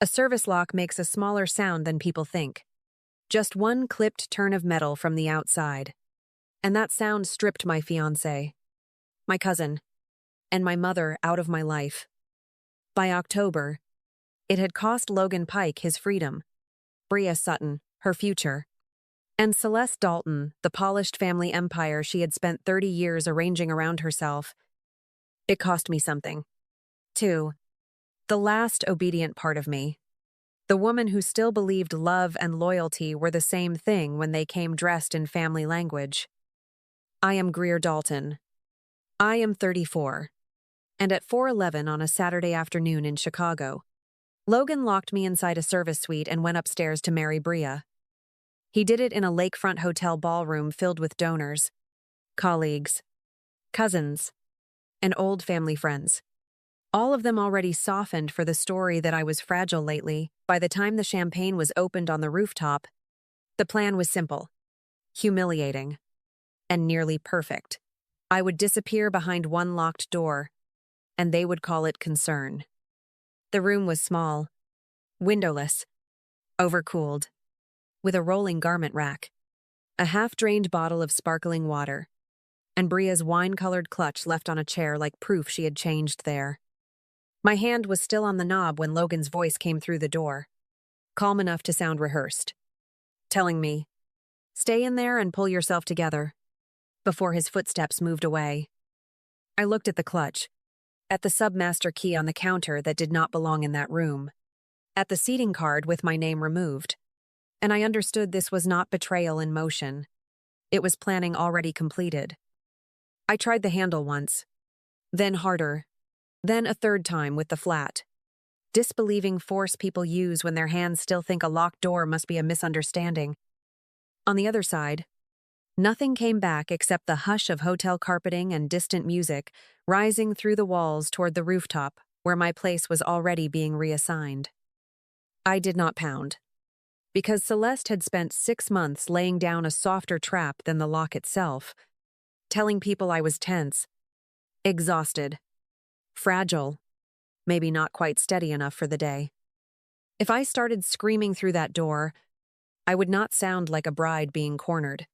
A service lock makes a smaller sound than people think. Just one clipped turn of metal from the outside. And that sound stripped my fiancé, my cousin, and my mother out of my life. By October, it had cost Logan Pike his freedom, Bria Sutton, her future, and Celeste Dalton, the polished family empire she had spent 30 years arranging around herself. It cost me something. Too. The last obedient part of me. The woman who still believed love and loyalty were the same thing when they came dressed in family language. I am Greer Dalton. I am 34. And at 4:11 on a Saturday afternoon in Chicago, Logan locked me inside a service suite and went upstairs to marry Bria. He did it in a lakefront hotel ballroom filled with donors, colleagues, cousins, and old family friends. All of them already softened for the story that I was fragile lately. By the time the champagne was opened on the rooftop, the plan was simple, humiliating, and nearly perfect. I would disappear behind one locked door, and they would call it concern. The room was small, windowless, overcooled, with a rolling garment rack, a half-drained bottle of sparkling water, and Bria's wine-colored clutch left on a chair like proof she had changed there. My hand was still on the knob when Logan's voice came through the door, calm enough to sound rehearsed, telling me, "Stay in there and pull yourself together," before his footsteps moved away. I looked at the clutch, at the submaster key on the counter that did not belong in that room, at the seating card with my name removed, and I understood this was not betrayal in motion. It was planning already completed. I tried the handle once, then harder, then a third time with the flat. Disbelieving force people use when their hands still think a locked door must be a misunderstanding. On the other side, nothing came back except the hush of hotel carpeting and distant music rising through the walls toward the rooftop, where my place was already being reassigned. I did not pound, because Celeste had spent 6 months laying down a softer trap than the lock itself, telling people I was tense, exhausted, fragile, maybe not quite steady enough for the day. If I started screaming through that door, I would not sound like a bride being cornered.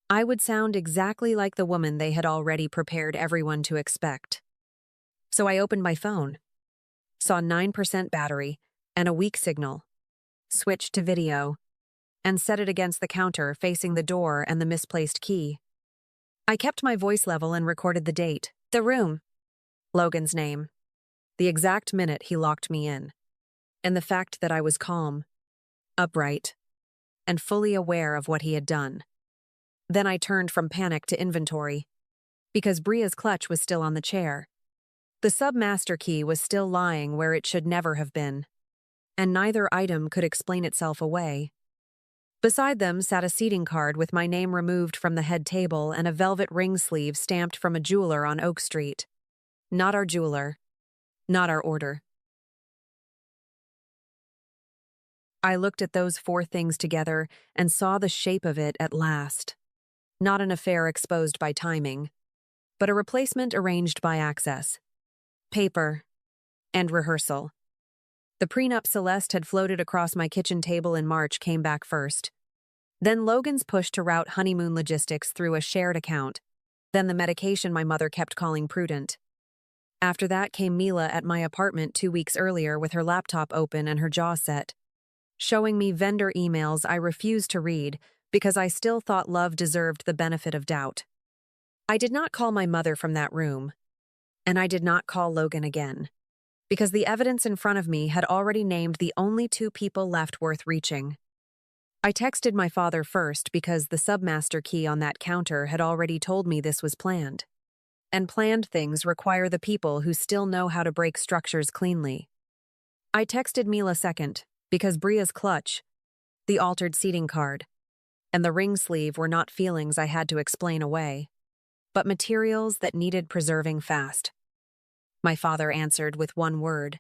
I would sound exactly like the woman they had already prepared everyone to expect. So I opened my phone, saw 9% battery and a weak signal, switched to video, and set it against the counter facing the door and the misplaced key. I kept my voice level and recorded the date, the room, Logan's name, the exact minute he locked me in, and the fact that I was calm, upright, and fully aware of what he had done. Then I turned from panic to inventory, because Bria's clutch was still on the chair. The submaster key was still lying where it should never have been, and neither item could explain itself away. Beside them sat a seating card with my name removed from the head table and a velvet ring sleeve stamped from a jeweler on Oak Street. Not our jeweler. Not our order. I looked at those 4 things together and saw the shape of it at last. Not an affair exposed by timing, but a replacement arranged by access, paper, and rehearsal. The prenup Celeste had floated across my kitchen table in March came back first. Then Logan's push to route honeymoon logistics through a shared account. Then the medication my mother kept calling prudent. After that came Mila at my apartment 2 weeks earlier with her laptop open and her jaw set, showing me vendor emails I refused to read because I still thought love deserved the benefit of doubt. I did not call my mother from that room, and I did not call Logan again, because the evidence in front of me had already named the only 2 people left worth reaching. I texted my father first because the submaster key on that counter had already told me this was planned. And planned things require the people who still know how to break structures cleanly. I texted Mila second because Bria's clutch, the altered seating card, and the ring sleeve were not feelings I had to explain away, but materials that needed preserving fast. My father answered with 1 word,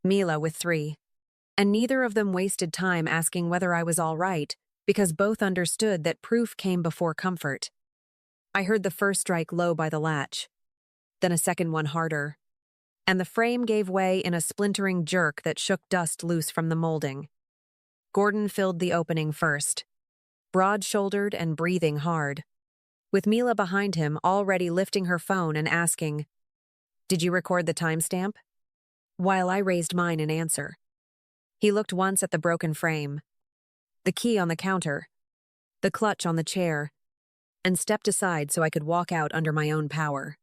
Mila with 3, and neither of them wasted time asking whether I was all right because both understood that proof came before comfort. I heard the first strike low by the latch, then a second one harder, and the frame gave way in a splintering jerk that shook dust loose from the molding. Gordon filled the opening first, broad-shouldered and breathing hard, with Mila behind him already lifting her phone and asking, "Did you record the timestamp?" While I raised mine in answer. He looked once at the broken frame, the key on the counter, the clutch on the chair, and stepped aside so I could walk out under my own power.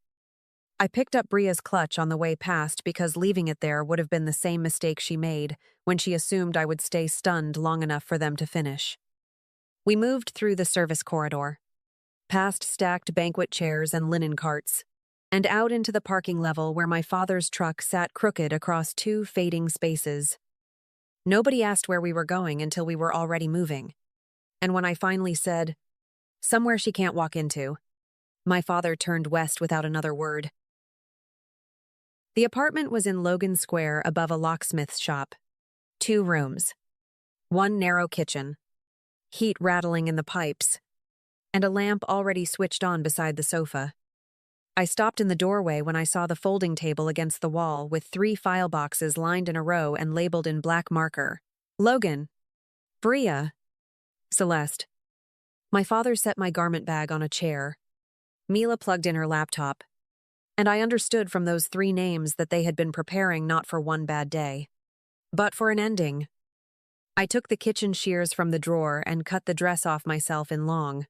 I picked up Bria's clutch on the way past because leaving it there would have been the same mistake she made when she assumed I would stay stunned long enough for them to finish. We moved through the service corridor, past stacked banquet chairs and linen carts, and out into the parking level where my father's truck sat crooked across two fading spaces. Nobody asked where we were going until we were already moving, and when I finally said, "Somewhere she can't walk into," my father turned west without another word. The apartment was in Logan Square above a locksmith's shop. 2 rooms, 1 narrow kitchen, heat rattling in the pipes, and a lamp already switched on beside the sofa. I stopped in the doorway when I saw the folding table against the wall with 3 file boxes lined in a row and labeled in black marker. Logan, Bria, Celeste. My father set my garment bag on a chair. Mila plugged in her laptop, and I understood from those 3 names that they had been preparing not for one bad day, but for an ending. I took the kitchen shears from the drawer and cut the dress off myself in long,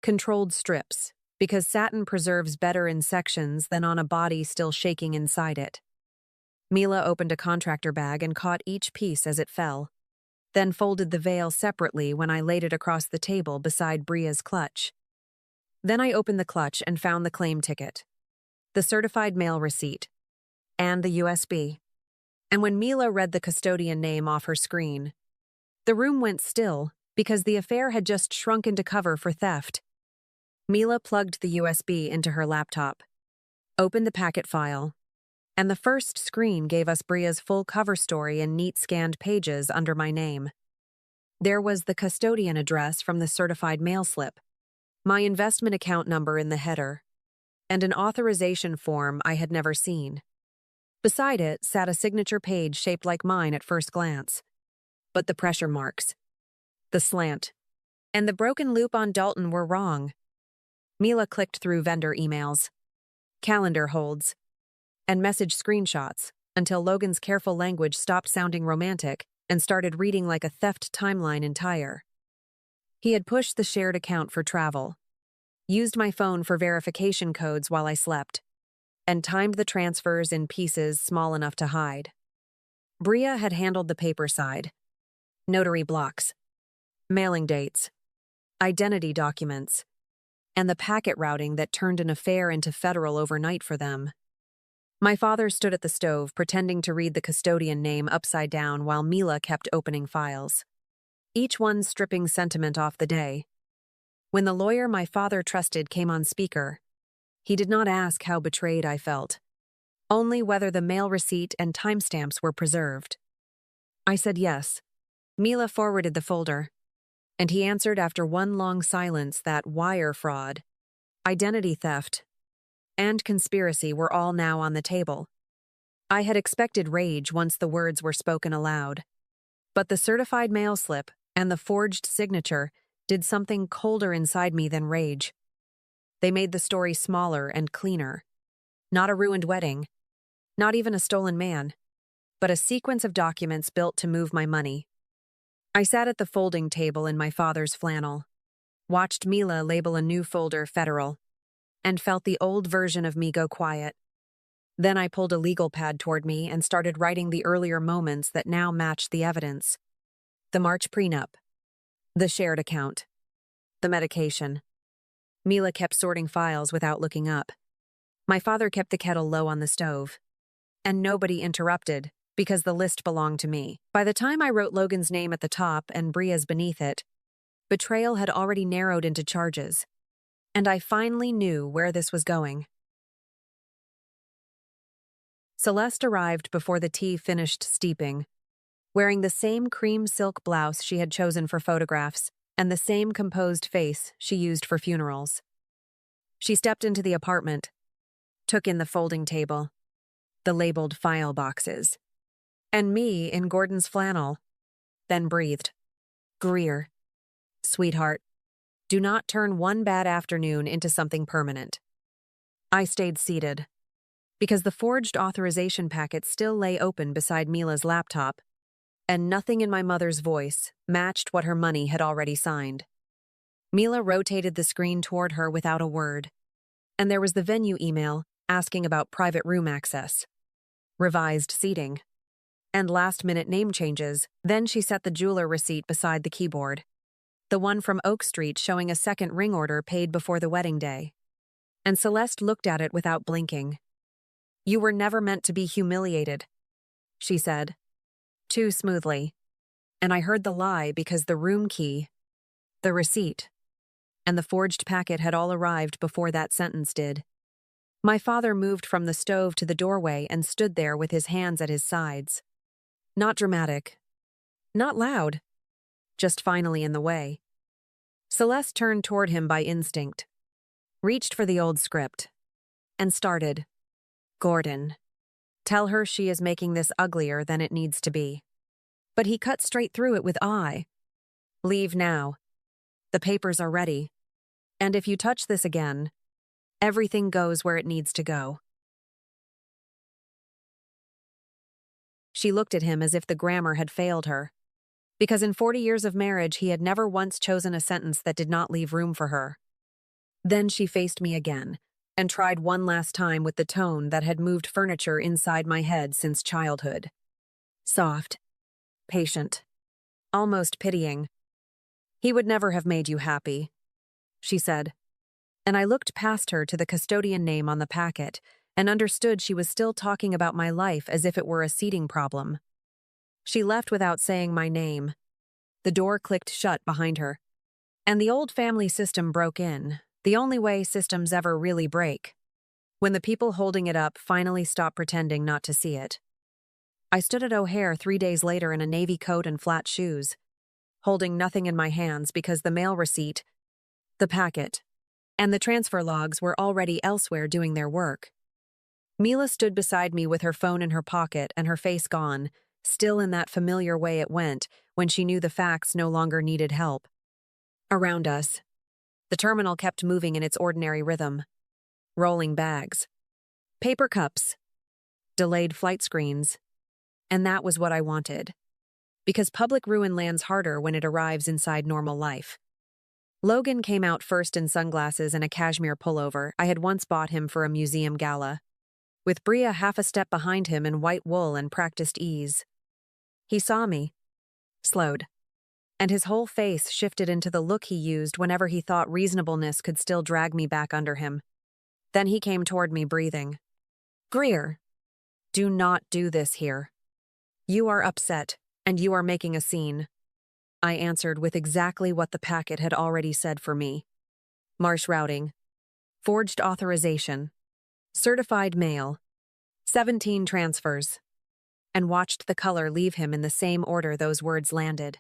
controlled strips, because satin preserves better in sections than on a body still shaking inside it. Mila opened a contractor bag and caught each piece as it fell, then folded the veil separately when I laid it across the table beside Bria's clutch. Then I opened the clutch and found the claim ticket, the certified mail receipt, and the USB. And when Mila read the custodian name off her screen, the room went still because the affair had just shrunk into cover for theft. Mila plugged the USB into her laptop, opened the packet file, and the first screen gave us Bria's full cover story in neat scanned pages under my name. There was the custodian address from the certified mail slip, my investment account number in the header, and an authorization form I had never seen. Beside it sat a signature page shaped like mine at first glance, but the pressure marks, the slant, and the broken loop on Dalton were wrong. Mila clicked through vendor emails, calendar holds, and message screenshots until Logan's careful language stopped sounding romantic and started reading like a theft timeline entire. He had pushed the shared account for travel, used my phone for verification codes while I slept, and timed the transfers in pieces small enough to hide. Bria had handled the paper side, notary blocks, mailing dates, identity documents, and the packet routing that turned an affair into federal overnight for them. My father stood at the stove pretending to read the custodian name upside down while Mila kept opening files, each one stripping sentiment off the day. When the lawyer my father trusted came on speaker, he did not ask how betrayed I felt, only whether the mail receipt and timestamps were preserved. I said yes. Mila forwarded the folder, and he answered after one long silence that wire fraud, identity theft, and conspiracy were all now on the table. I had expected rage once the words were spoken aloud, but the certified mail slip and the forged signature did something colder inside me than rage. They made the story smaller and cleaner. Not a ruined wedding, not even a stolen man, but a sequence of documents built to move my money. I sat at the folding table in my father's flannel, watched Mila label a new folder federal, and felt the old version of me go quiet. Then I pulled a legal pad toward me and started writing the earlier moments that now matched the evidence. The March prenup, the shared account, the medication. Mila kept sorting files without looking up. My father kept the kettle low on the stove, and nobody interrupted because the list belonged to me. By the time I wrote Logan's name at the top and Bria's beneath it, betrayal had already narrowed into charges, and I finally knew where this was going. Celeste arrived before the tea finished steeping, wearing the same cream silk blouse she had chosen for photographs and the same composed face she used for funerals. She stepped into the apartment, took in the folding table, the labeled file boxes, and me in Gordon's flannel, then breathed. Greer, sweetheart, do not turn one bad afternoon into something permanent. I stayed seated, because the forged authorization packet still lay open beside Mila's laptop, and nothing in my mother's voice matched what her money had already signed. Mila rotated the screen toward her without a word, and there was the venue email asking about private room access, revised seating, and last-minute name changes. Then she set the jeweler receipt beside the keyboard, the one from Oak Street showing a second ring order paid before the wedding day. And Celeste looked at it without blinking. You were never meant to be humiliated, she said, too smoothly. And I heard the lie because the room key, the receipt, and the forged packet had all arrived before that sentence did. My father moved from the stove to the doorway and stood there with his hands at his sides. Not dramatic, not loud, just finally in the way. Celeste turned toward him by instinct, reached for the old script, and started. Gordon, tell her she is making this uglier than it needs to be. But he cut straight through it with I. Leave now. The papers are ready. And if you touch this again, everything goes where it needs to go. She looked at him as if the grammar had failed her, because in 40 years of marriage he had never once chosen a sentence that did not leave room for her. Then she faced me again, and tried one last time with the tone that had moved furniture inside my head since childhood. Soft, patient, almost pitying. He would never have made you happy, she said, and I looked past her to the custodian name on the packet and understood she was still talking about my life as if it were a seating problem. She left without saying my name. The door clicked shut behind her, and the old family system broke in, the only way systems ever really break, when the people holding it up finally stopped pretending not to see it. I stood at O'Hare 3 days later in a navy coat and flat shoes, holding nothing in my hands because the mail receipt, the packet, and the transfer logs were already elsewhere doing their work. Mila stood beside me with her phone in her pocket and her face gone, still in that familiar way it went when she knew the facts no longer needed help. Around us, the terminal kept moving in its ordinary rhythm. Rolling bags, paper cups, delayed flight screens, and that was what I wanted, because public ruin lands harder when it arrives inside normal life. Logan came out first in sunglasses and a cashmere pullover I had once bought him for a museum gala, with Bria half a step behind him in white wool and practiced ease. He saw me, slowed, and his whole face shifted into the look he used whenever he thought reasonableness could still drag me back under him. Then he came toward me breathing. Greer, do not do this here. You are upset, and you are making a scene. I answered with exactly what the packet had already said for me. Marsh routing, forged authorization, certified mail, 17 transfers, and watched the color leave him in the same order those words landed.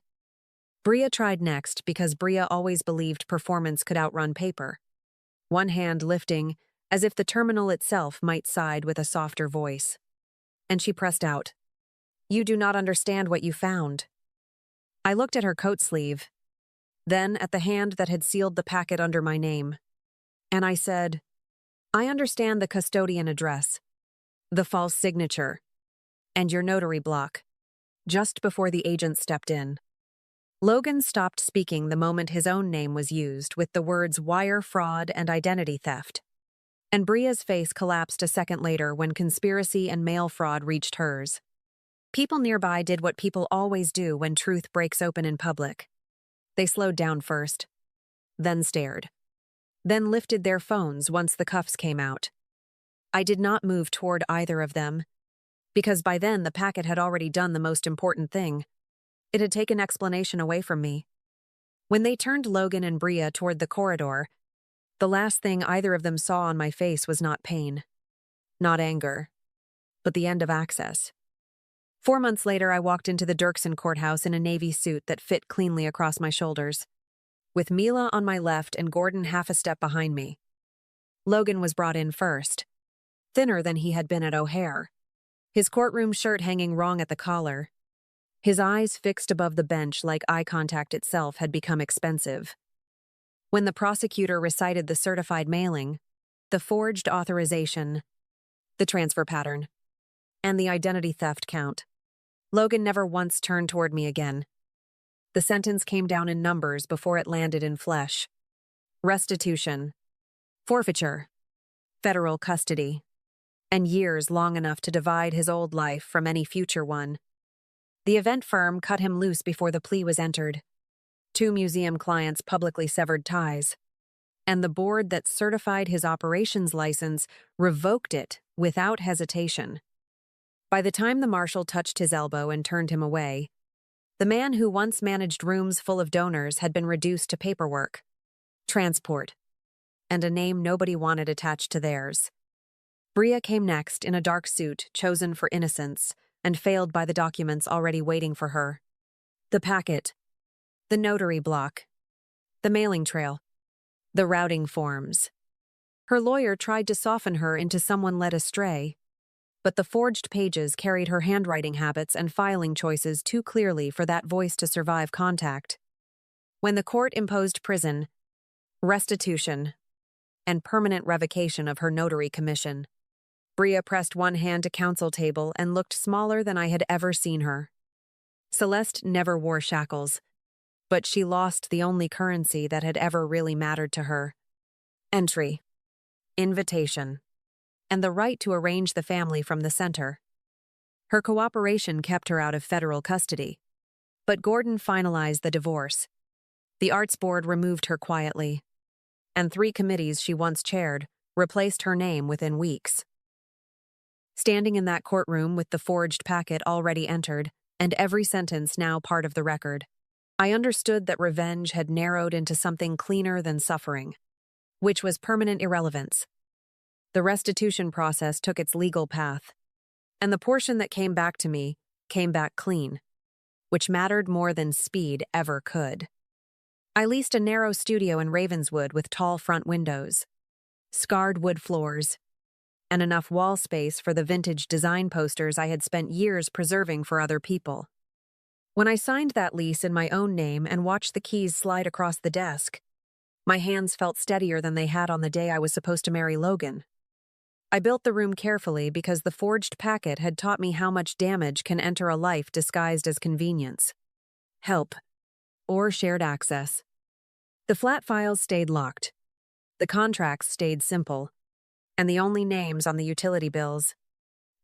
Bria tried next because Bria always believed performance could outrun paper, one hand lifting as if the terminal itself might side with a softer voice. And she pressed out. You do not understand what you found. I looked at her coat sleeve, then at the hand that had sealed the packet under my name, and I said, I understand the custodian address, the false signature, and your notary block, just before the agent stepped in. Logan stopped speaking the moment his own name was used with the words wire fraud and identity theft, and Bria's face collapsed a second later when conspiracy and mail fraud reached hers. People nearby did what people always do when truth breaks open in public. They slowed down first, then stared, then lifted their phones once the cuffs came out. I did not move toward either of them, because by then the packet had already done the most important thing. It had taken explanation away from me. When they turned Logan and Bria toward the corridor, the last thing either of them saw on my face was not pain, not anger, but the end of access. 4 months later, I walked into the Dirksen courthouse in a navy suit that fit cleanly across my shoulders, with Mila on my left and Gordon half a step behind me. Logan was brought in first, thinner than he had been at O'Hare, his courtroom shirt hanging wrong at the collar, his eyes fixed above the bench like eye contact itself had become expensive. When the prosecutor recited the certified mailing, the forged authorization, the transfer pattern, and the identity theft count, Logan never once turned toward me again. The sentence came down in numbers before it landed in flesh. Restitution, forfeiture, federal custody, and years long enough to divide his old life from any future one. The event firm cut him loose before the plea was entered. 2 museum clients publicly severed ties, and the board that certified his operations license revoked it without hesitation. By the time the marshal touched his elbow and turned him away, the man who once managed rooms full of donors had been reduced to paperwork, transport, and a name nobody wanted attached to theirs. Bria came next in a dark suit chosen for innocence and failed by the documents already waiting for her. The packet, the notary block, the mailing trail, the routing forms. Her lawyer tried to soften her into someone led astray, but the forged pages carried her handwriting habits and filing choices too clearly for that voice to survive contact. When the court imposed prison, restitution, and permanent revocation of her notary commission, Bria pressed one hand to counsel table and looked smaller than I had ever seen her. Celeste never wore shackles, but she lost the only currency that had ever really mattered to her: entry, invitation, and the right to arrange the family from the center. Her cooperation kept her out of federal custody, but Gordon finalized the divorce. The arts board removed her quietly, and 3 committees she once chaired replaced her name within weeks. Standing in that courtroom with the forged packet already entered and every sentence now part of the record, I understood that revenge had narrowed into something cleaner than suffering, which was permanent irrelevance. The restitution process took its legal path, and the portion that came back to me came back clean, which mattered more than speed ever could. I leased a narrow studio in Ravenswood with tall front windows, scarred wood floors, and enough wall space for the vintage design posters I had spent years preserving for other people. When I signed that lease in my own name and watched the keys slide across the desk, my hands felt steadier than they had on the day I was supposed to marry Logan. I built the room carefully because the forged packet had taught me how much damage can enter a life disguised as convenience, help, or shared access. The flat files stayed locked. The contracts stayed simple, and the only names on the utility bills,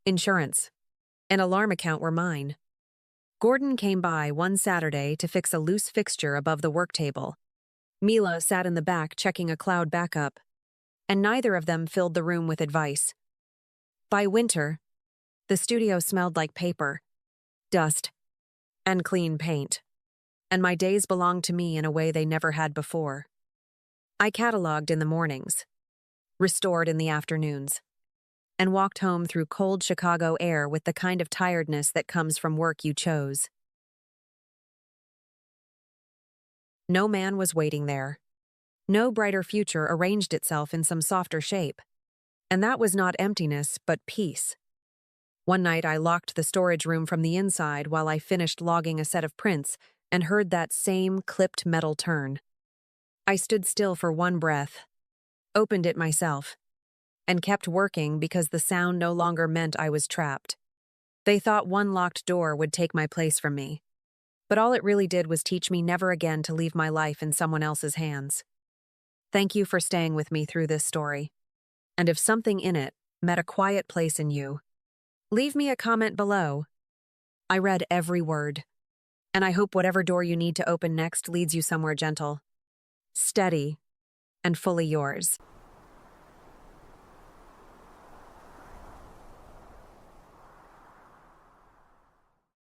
insurance, and alarm account were mine. Gordon came by one Saturday to fix a loose fixture above the work table. Mila sat in the back checking a cloud backup, and neither of them filled the room with advice. By winter, the studio smelled like paper, dust, and clean paint, and my days belonged to me in a way they never had before. I cataloged in the mornings, restored in the afternoons, and walked home through cold Chicago air with the kind of tiredness that comes from work you chose. No man was waiting there. No brighter future arranged itself in some softer shape. And that was not emptiness, but peace. One night I locked the storage room from the inside while I finished logging a set of prints and heard that same clipped metal turn. I stood still for one breath, opened it myself, and kept working because the sound no longer meant I was trapped. They thought one locked door would take my place from me, but all it really did was teach me never again to leave my life in someone else's hands. Thank you for staying with me through this story. And if something in it met a quiet place in you, leave me a comment below. I read every word, and I hope whatever door you need to open next leads you somewhere gentle, steady, and fully yours.